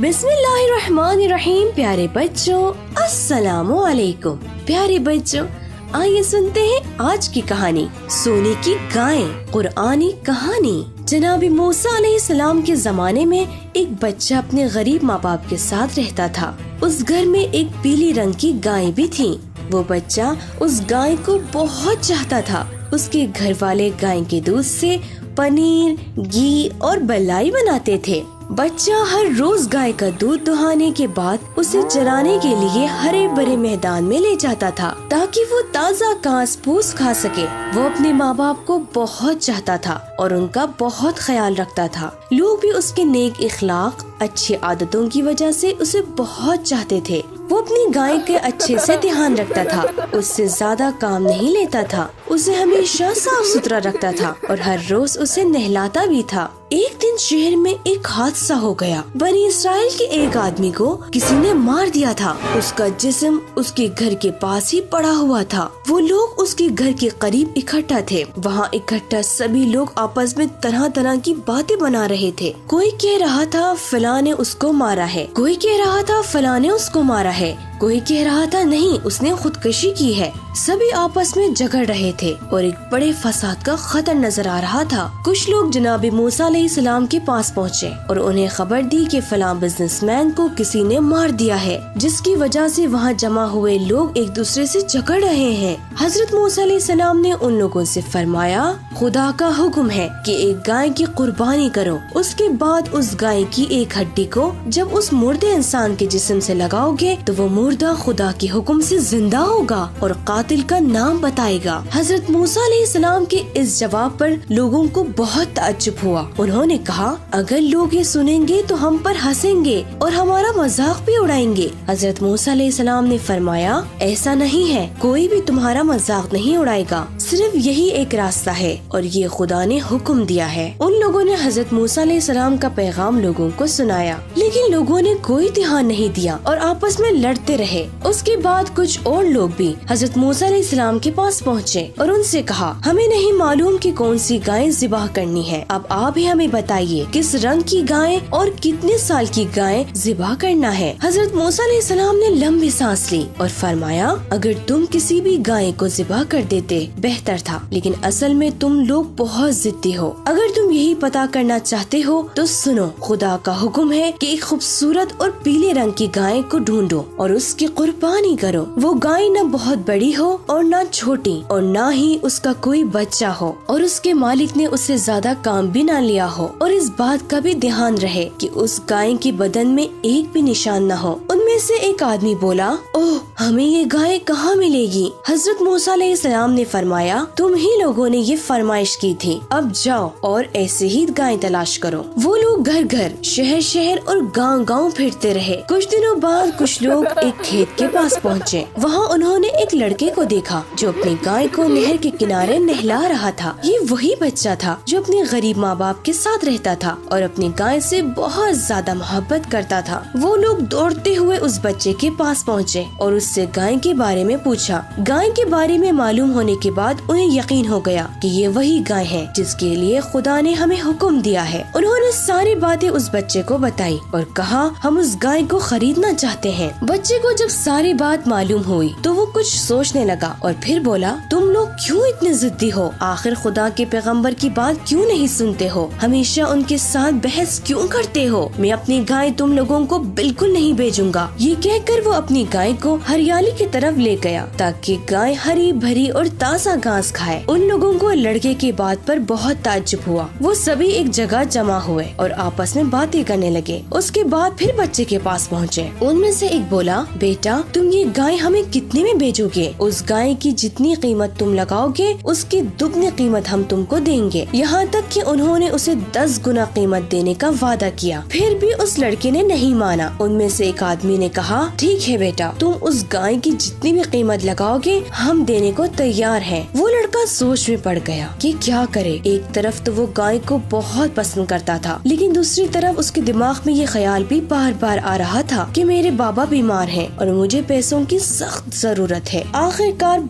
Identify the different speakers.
Speaker 1: بسم اللہ الرحمن الرحیم. پیارے بچوں السلام علیکم. پیارے بچوں آئیے سنتے ہیں آج کی کہانی سونے کی گائیں. قرآنی کہانی. جناب موسیٰ علیہ السلام کے زمانے میں ایک بچہ اپنے غریب ماں باپ کے ساتھ رہتا تھا. اس گھر میں ایک پیلی رنگ کی گائیں بھی تھیں. وہ بچہ اس گائے کو بہت چاہتا تھا. اس کے گھر والے گائے کے دودھ سے پنیر، گھی اور بلائی بناتے تھے. بچہ ہر روز گائے کا دودھ دہانے کے بعد اسے چرانے کے لیے ہرے بھرے میدان میں لے جاتا تھا تاکہ وہ تازہ گھاس پھوس کھا سکے. وہ اپنے ماں باپ کو بہت چاہتا تھا اور ان کا بہت خیال رکھتا تھا. لوگ بھی اس کے نیک اخلاق، اچھی عادتوں کی وجہ سے اسے بہت چاہتے تھے. وہ اپنی گائے کے اچھے سے دھیان رکھتا تھا. اس سے زیادہ کام نہیں لیتا تھا. اسے ہمیشہ صاف ستھرا رکھتا تھا اور ہر روز اسے نہلاتا بھی تھا. ایک دن شہر میں ایک حادثہ ہو گیا. بنی اسرائیل کے ایک آدمی کو کسی نے مار دیا تھا. اس کا جسم اس کے گھر کے پاس ہی پڑا ہوا تھا. وہ لوگ اس کے گھر کے قریب اکٹھا تھے. وہاں اکٹھا سبھی لوگ آپس میں طرح طرح کی باتیں بنا رہے تھے. کوئی کہہ رہا تھا فلاں نے اس کو مارا ہے، کوئی کہہ رہا تھا فلاں نے اس کو مارا ہے، کوئی کہہ رہا تھا نہیں اس نے خودکشی کی ہے. سبھی آپس میں جھگڑ رہے تھے اور ایک بڑے فساد کا خطر نظر آ رہا تھا. کچھ لوگ جناب موسیٰ علیہ السلام کے پاس پہنچے اور انہیں خبر دی کہ فلاں بزنس مین کو کسی نے مار دیا ہے، جس کی وجہ سے وہاں جمع ہوئے لوگ ایک دوسرے سے جھگڑ رہے ہیں. حضرت موسیٰ علیہ السلام نے ان لوگوں سے فرمایا خدا کا حکم ہے کہ ایک گائے کی قربانی کرو. اس کے بعد اس گائے کی ایک ہڈی کو جب اس مردے انسان کے جسم سے لگاؤ گے تو وہ مردہ خدا کے حکم سے زندہ ہوگا اور قاتل کا نام بتائے گا. حضرت موسیٰ علیہ السلام کے اس جواب پر لوگوں کو بہت تعجب ہوا. انہوں نے کہا اگر لوگ یہ سنیں گے تو ہم پر ہنسیں گے اور ہمارا مذاق بھی اڑائیں گے. حضرت موسیٰ علیہ السلام نے فرمایا ایسا نہیں ہے، کوئی بھی تمہارا مذاق نہیں اڑائے گا. صرف یہی ایک راستہ ہے اور یہ خدا نے حکم دیا ہے. ان لوگوں نے حضرت موسیٰ علیہ السلام کا پیغام لوگوں کو سنایا، لیکن لوگوں نے کوئی دھیان نہیں دیا اور آپس میں لڑتے رہے. اس کے بعد کچھ اور لوگ بھی حضرت موسیٰ علیہ السلام کے پاس پہنچے اور ان سے کہا ہمیں نہیں معلوم کہ کون سی گائے ذبح کرنی ہے. اب آپ ہی ہمیں بتائیے کس رنگ کی گائے اور کتنے سال کی گائے ذبح کرنا ہے. حضرت موسیٰ علیہ السلام نے لمبی سانس لی اور فرمایا اگر تم کسی بھی گائے کو ذبح کر دیتے بہتر تھا، لیکن اصل میں تم لوگ بہت ضدی ہو. اگر تم یہی پتا کرنا چاہتے ہو تو سنو، خدا کا حکم ہے کہ ایک خوبصورت اور پیلے رنگ کی گائے کو ڈھونڈو اور اس کی قربانی کرو. وہ گائے نہ بہت بڑی ہو اور نہ چھوٹی اور نہ ہی اس کا کوئی بچہ ہو اور اس کے مالک نے اس سے زیادہ کام بھی نہ لیا ہو. اور اس بات کا بھی دھیان رہے کہ اس گائے کے بدن میں ایک بھی نشان نہ ہو. ان میں سے ایک آدمی بولا اوہ ہمیں یہ گائے کہاں ملے گی؟ حضرت موسیٰ علیہ السلام نے فرمایا تم ہی لوگوں نے یہ فرمائش کی تھی، اب جاؤ اور ایسے ہی گائے تلاش کرو. وہ لوگ گھر گھر، شہر شہر اور گاؤں گاؤں پھرتے رہے. کچھ دنوں بعد کچھ لوگ ایک کھیت کے پاس پہنچے. وہاں انہوں نے ایک لڑکے کو دیکھا جو اپنی گائے کو نہر کے کنارے نہلا رہا تھا. یہ وہی بچہ تھا جو اپنے غریب ماں باپ کے ساتھ رہتا تھا اور اپنی گائے سے بہت زیادہ محبت کرتا تھا. وہ لوگ دوڑتے ہوئے اس بچے کے پاس پہنچے اور اس سے گائے کے بارے میں پوچھا. گائے کے بارے میں معلوم ہونے کے بعد انہیں یقین ہو گیا کہ یہ وہی گائے ہے جس کے لیے خدا نے ہمیں حکم دیا ہے. انہوں نے ساری باتیں اس بچے کو بتائی اور کہا ہم اس گائے کو خریدنا چاہتے ہیں. بچے کو جب ساری بات معلوم ہوئی تو وہ کچھ سوچنے لگا اور پھر بولا تم لوگ کیوں اتنے ضدی ہو؟ آخر خدا کے پیغمبر کی بات کیوں نہیں سنتے ہو؟ ہمیشہ ان کے ساتھ بحث کیوں کرتے ہو؟ میں اپنی گائے تم لوگوں کو بالکل نہیں بھیجوں گا. یہ کہہ کر وہ اپنی گائے کو ہریالی کی طرف لے گیا تاکہ گائے ہری بھری اور تازہ گھاس کھائے. ان لوگوں کو لڑکے کی بات پر بہت تعجب ہوا. وہ سبھی ایک جگہ جمع ہوئے اور آپس میں باتیں کرنے لگے. اس کے بعد پھر بچے کے پاس پہنچے. ان میں سے ایک بولا بیٹا تم یہ گائے ہمیں کتنے میں بیچو گے؟ اس گائے کی جتنی قیمت تم لگاؤ گے اس کی دگنی قیمت ہم تم کو دیں گے. یہاں تک کہ انہوں نے اسے 10 گنا قیمت دینے کا وعدہ کیا. پھر بھی اس لڑکے نے نہیں مانا. ان میں سے ایک آدمی نے کہا ٹھیک ہے بیٹا تم اس گائے کی جتنی بھی قیمت لگاؤ گے ہم دینے کو تیار ہیں. وہ لڑکا سوچ میں پڑ گیا کہ کیا کرے. ایک طرف تو وہ گائے کو بہت پسند کرتا تھا، لیکن دوسری طرف اس کے دماغ میں یہ خیال بھی بار بار آ رہا تھا کہ میرے بابا بیمار ہیں اور مجھے پیسوں کی سخت ضرورت ہے. آخر کار